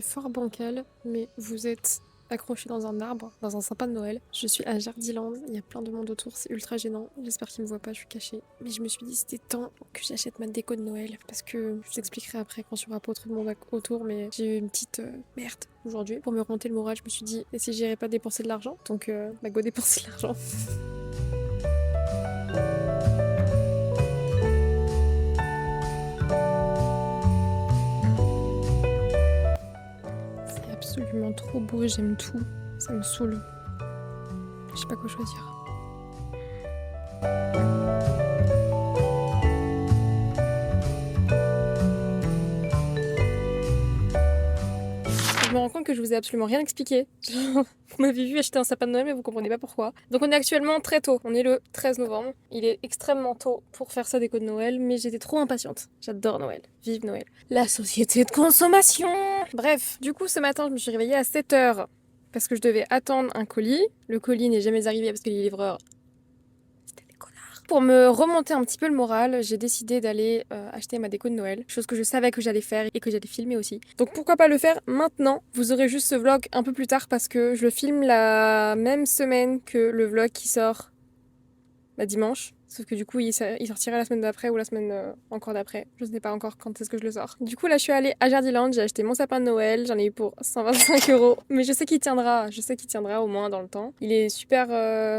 est fort bancal, mais vous êtes accroché dans un arbre, dans un sapin de Noël. Je suis à Jardiland, il y a plein de monde autour, c'est ultra gênant. J'espère qu'il me voit pas, je suis cachée. Mais je me suis dit c'était temps que j'achète ma déco de Noël. Parce que je vous expliquerai après quand il n'y aura pas trop de monde autour, mais j'ai eu une petite merde aujourd'hui. Pour me remonter le moral, je me suis dit, et si j'irais pas dépenser de l'argent? Donc bah go dépenser de l'argent. C'est absolument trop beau, j'aime tout. Ça me saoule. Je sais pas quoi choisir. Je me rends compte que je vous ai absolument rien expliqué. Vous m'avez vu acheter un sapin de Noël mais vous comprenez pas pourquoi. Donc on est actuellement très tôt, on est le 13 novembre. Il est extrêmement tôt pour faire sa déco de Noël mais j'étais trop impatiente. J'adore Noël, vive Noël. La société de consommation. Bref, du coup ce matin je me suis réveillée à 7h parce que je devais attendre un colis. Le colis n'est jamais arrivé parce que les livreurs... Pour me remonter un petit peu le moral, j'ai décidé d'aller acheter ma déco de Noël, chose que je savais que j'allais faire et que j'allais filmer aussi. Donc pourquoi pas le faire maintenant? Vous aurez juste ce vlog un peu plus tard parce que je le filme la même semaine que le vlog qui sort dimanche. Sauf que du coup, il sortira la semaine d'après ou la semaine encore d'après. Je ne sais pas encore quand est-ce que je le sors. Du coup, là, je suis allée à Jardiland, j'ai acheté mon sapin de Noël. J'en ai eu pour 125€. Mais je sais qu'il tiendra. Je sais qu'il tiendra au moins dans le temps. Il est super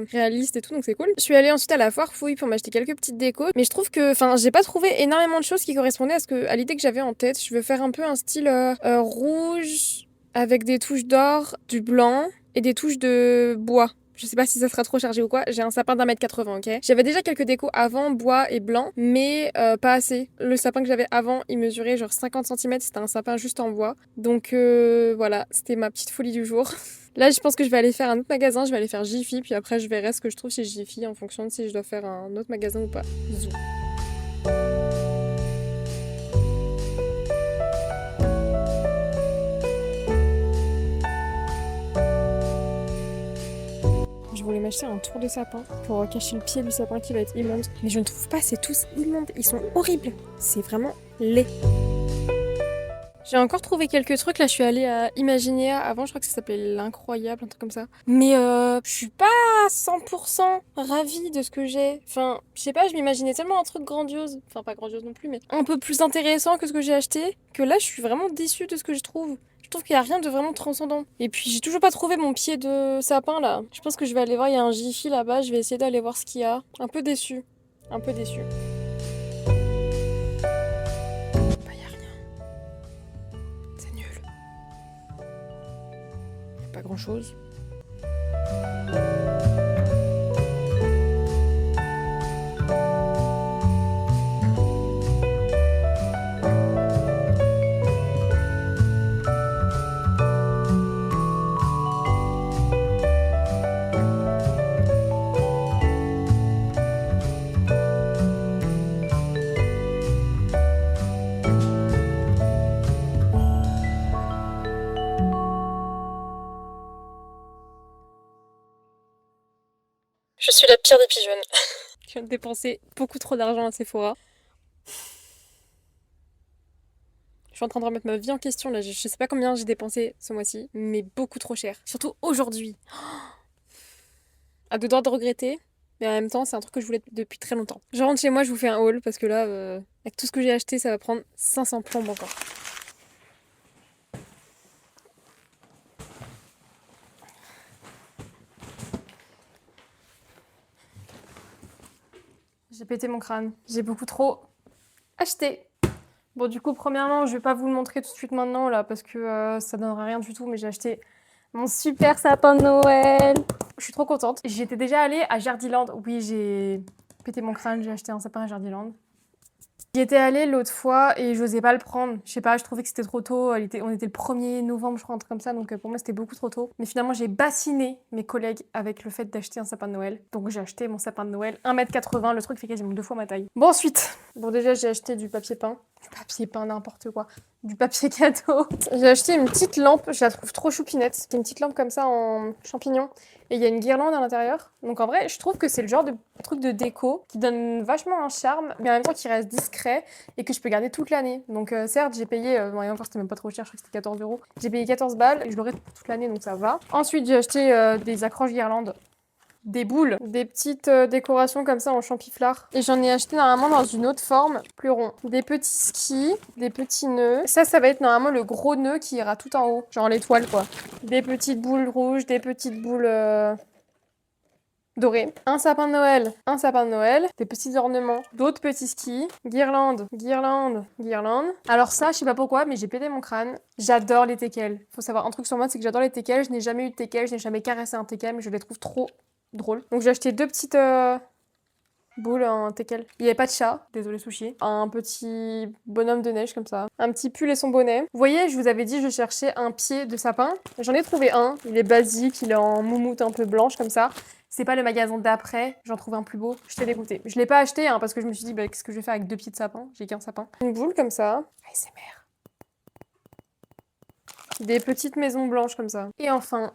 réaliste et tout, donc c'est cool. Je suis allée ensuite à la foire fouille pour m'acheter quelques petites décos. Mais je trouve que, j'ai pas trouvé énormément de choses qui correspondaient à l'idée que j'avais en tête. Je veux faire un peu un style rouge avec des touches d'or, du blanc et des touches de bois. Je sais pas si ça sera trop chargé ou quoi. J'ai un sapin d'1m80, ok? J'avais déjà quelques décos avant, bois et blanc, mais pas assez. Le sapin que j'avais avant, il mesurait genre 50 cm. C'était un sapin juste en bois. Donc voilà, c'était ma petite folie du jour. Là, je pense que je vais aller faire un autre magasin. Je vais aller faire Jiffy, puis après, je verrai ce que je trouve chez Jiffy en fonction de si je dois faire un autre magasin ou pas. Zou. Je voulais m'acheter un tour de sapin pour cacher le pied du sapin qui va être immonde. Mais je ne trouve pas, c'est tous immondes. Ils sont horribles. C'est vraiment laid. J'ai encore trouvé quelques trucs. Là, je suis allée à Imaginéa. Avant, je crois que ça s'appelait l'Incroyable, un truc comme ça. Mais je suis pas 100% ravie de ce que j'ai. Enfin, je sais pas, je m'imaginais tellement un truc grandiose. Enfin, pas grandiose non plus, mais un peu plus intéressant que ce que j'ai acheté. Que là, je suis vraiment déçue de ce que je trouve. Je trouve qu'il y a rien de vraiment transcendant. Et puis, j'ai toujours pas trouvé mon pied de sapin, là. Je pense que je vais aller voir, il y a un Jiffy là-bas. Je vais essayer d'aller voir ce qu'il y a. Un peu déçue. Un peu déçue. Pas grand chose. Je suis la pire des pigeonnes. Je viens de dépenser beaucoup trop d'argent à Sephora. Je suis en train de remettre ma vie en question là. Je sais pas combien j'ai dépensé ce mois-ci, mais beaucoup trop cher. Surtout aujourd'hui. À deux doigts de regretter, mais en même temps, c'est un truc que je voulais depuis très longtemps. Je rentre chez moi, je vous fais un haul parce que là, avec tout ce que j'ai acheté, ça va prendre 500 plombes encore. J'ai pété mon crâne. J'ai beaucoup trop acheté. Bon, du coup, premièrement, je vais pas vous le montrer tout de suite maintenant, là, parce que ça donnera rien du tout, mais j'ai acheté mon super sapin de Noël. Je suis trop contente. J'étais déjà allée à Jardiland. Oui, j'ai pété mon crâne, j'ai acheté un sapin à Jardiland. J'y étais allée l'autre fois et j'osais pas le prendre. Je sais pas, je trouvais que c'était trop tôt. On était le 1er novembre, je crois, un truc comme ça. Donc pour moi, c'était beaucoup trop tôt. Mais finalement, j'ai bassiné mes collègues avec le fait d'acheter un sapin de Noël. Donc j'ai acheté mon sapin de Noël 1m80. Le truc fait quasiment 2 fois ma taille. Bon, ensuite. Bon, déjà, j'ai acheté du papier peint. Du papier peint, n'importe quoi. Du papier cadeau. J'ai acheté une petite lampe, je la trouve trop choupinette. C'est une petite lampe comme ça en champignon. Et il y a une guirlande à l'intérieur. Donc en vrai, je trouve que c'est le genre de truc de déco qui donne vachement un charme, mais en même temps qui reste discret et que je peux garder toute l'année. Donc certes, j'ai payé, bon, et encore c'était même pas trop cher, je crois que c'était 14 €. J'ai payé 14 balles et je l'aurai pour toute l'année, donc ça va. Ensuite, j'ai acheté des accroches guirlandes. Des boules, des petites décorations comme ça en champiflard. Et j'en ai acheté normalement dans une autre forme, plus rond. Des petits skis, des petits nœuds. Ça va être normalement le gros nœud qui ira tout en haut, genre l'étoile quoi. Des petites boules rouges, des petites boules dorées. Un sapin de Noël, des petits ornements, d'autres petits skis, guirlandes, guirlandes, guirlandes. Alors ça, je sais pas pourquoi, mais j'ai pété mon crâne. J'adore les teckels. Faut savoir un truc sur moi, c'est que j'adore les teckels. Je n'ai jamais eu de teckel, je n'ai jamais caressé un teckel, mais je les trouve trop drôle. Donc j'ai acheté deux petites boules en teckel. Il n'y avait pas de chat, désolé sushi. Un petit bonhomme de neige comme ça. Un petit pull et son bonnet. Vous voyez, je vous avais dit je cherchais un pied de sapin. J'en ai trouvé un. Il est basique, il est en moumoute un peu blanche comme ça. C'est pas le magasin d'après, j'en trouve un plus beau. Je t'ai dégoûté. Je l'ai pas acheté hein, parce que je me suis dit bah, qu'est-ce que je vais faire avec deux pieds de sapin. J'ai qu'un sapin. Une boule comme ça. ASMR. Des petites maisons blanches comme ça. Et enfin,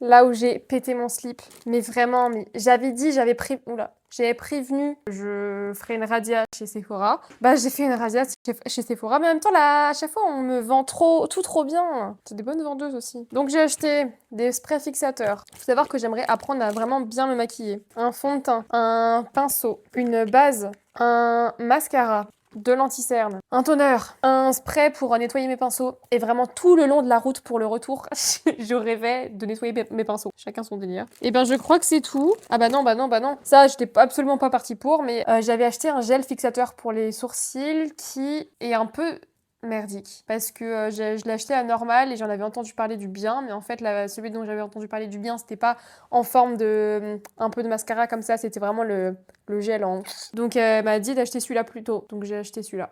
là où j'ai pété mon slip. Mais vraiment, mais j'avais dit, j'avais prévenu, je ferais une radia chez Sephora. Bah, j'ai fait une radia chez Sephora, mais en même temps, là, à chaque fois, on me vend tout trop bien. C'est des bonnes vendeuses aussi. Donc, j'ai acheté des sprays fixateurs. Faut savoir que j'aimerais apprendre à vraiment bien me maquiller. Un fond de teint, un pinceau, une base, un mascara, de l'anti-cerne, un toner, un spray pour nettoyer mes pinceaux et vraiment tout le long de la route pour le retour, je rêvais de nettoyer mes pinceaux. Chacun son délire. Et ben je crois que c'est tout. Ah bah non, bah non, bah non. Ça, j'étais absolument pas partie pour, mais j'avais acheté un gel fixateur pour les sourcils qui est un peu merdique parce que je l'ai acheté à Normal et j'en avais entendu parler du bien, mais en fait celui dont j'avais entendu parler du bien c'était pas en forme de un peu de mascara comme ça, c'était vraiment le gel en... Donc elle m'a dit d'acheter celui-là plus tôt, donc j'ai acheté celui-là.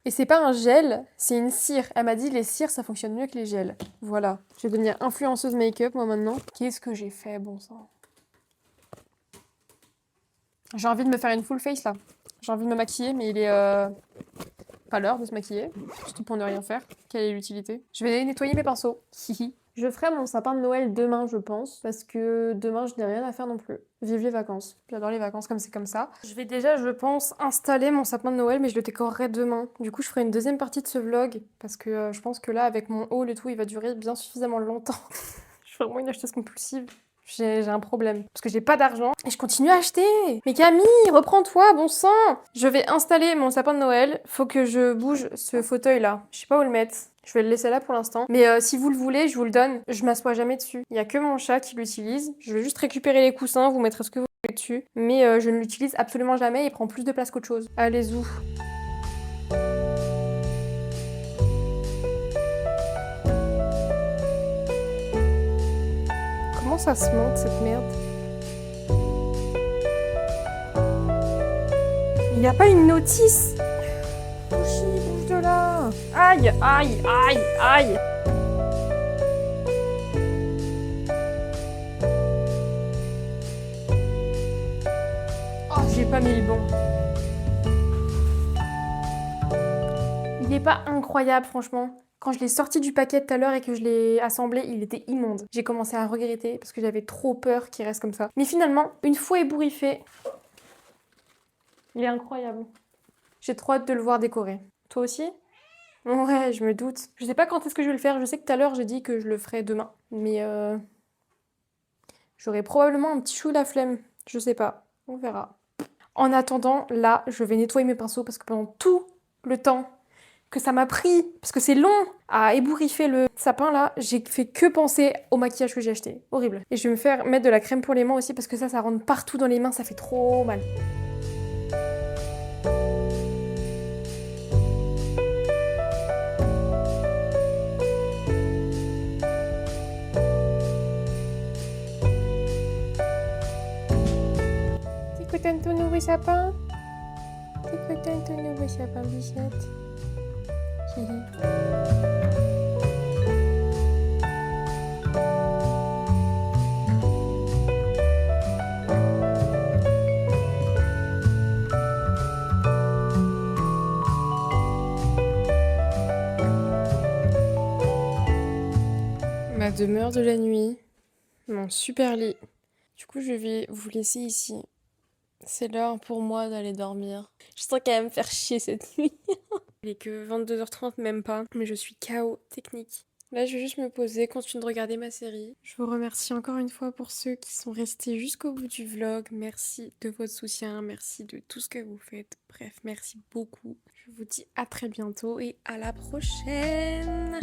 Et c'est pas un gel, c'est une cire. Elle m'a dit les cires ça fonctionne mieux que les gels. Voilà, je vais devenir influenceuse make-up moi maintenant. Qu'est-ce que j'ai fait, bon sang. J'ai envie de me faire une full face là. J'ai envie de me maquiller mais il est pas l'heure de se maquiller, surtout pour ne rien faire. Quelle est l'utilité? Je vais nettoyer mes pinceaux. Hihi. Je ferai mon sapin de Noël demain, je pense, parce que demain, je n'ai rien à faire non plus. Vive les vacances. J'adore les vacances comme c'est comme ça. Je vais déjà, je pense, installer mon sapin de Noël, mais je le décorerai demain. Du coup, je ferai une deuxième partie de ce vlog, parce que je pense que là, avec mon haul et tout, il va durer bien suffisamment longtemps. Je suis vraiment une acheteuse compulsive. J'ai un problème. Parce que j'ai pas d'argent. Et je continue à acheter. Mais Camille, reprends-toi, bon sang. Je vais installer mon sapin de Noël. Faut que je bouge ce fauteuil-là. Je sais pas où le mettre. Je vais le laisser là pour l'instant. Mais si vous le voulez, je vous le donne. Je m'assois jamais dessus. Il y a que mon chat qui l'utilise. Je vais juste récupérer les coussins. Vous mettrez ce que vous voulez dessus. Mais je ne l'utilise absolument jamais. Il prend plus de place qu'autre chose. Allez, où Comment ça se monte cette merde? Il n'y a pas une notice? Bouge de là! Aïe, aïe, aïe, aïe! Oh, j'ai pas mis le bon. Il est pas incroyable, franchement. Quand je l'ai sorti du paquet tout à l'heure et que je l'ai assemblé, il était immonde. J'ai commencé à regretter parce que j'avais trop peur qu'il reste comme ça. Mais finalement, une fois ébouriffé, il est incroyable. J'ai trop hâte de le voir décoré. Toi aussi? Ouais, je me doute. Je sais pas quand est-ce que je vais le faire. Je sais que tout à l'heure, j'ai dit que je le ferais demain. Mais j'aurai probablement un petit chou la flemme. Je sais pas. On verra. En attendant, là, je vais nettoyer mes pinceaux parce que pendant tout le temps que ça m'a pris, parce que c'est long à ébouriffer le sapin là, j'ai fait que penser au maquillage que j'ai acheté. Horrible. Et je vais me faire mettre de la crème pour les mains aussi parce que ça rentre partout dans les mains, ça fait trop mal. T'es contente de ton nouveau sapin? T'es contente de ton nouveau sapin, bichette? demeure de la nuit, mon super lit. Du coup, je vais vous laisser ici. C'est l'heure pour moi d'aller dormir. Je sens qu'elle va me faire chier cette nuit. Il est que 22h30, même pas, mais je suis KO technique. Là, je vais juste me poser, continuer de regarder ma série. Je vous remercie encore une fois pour ceux qui sont restés jusqu'au bout du vlog. Merci de votre soutien, merci de tout ce que vous faites. Bref, merci beaucoup. Je vous dis à très bientôt et à la prochaine.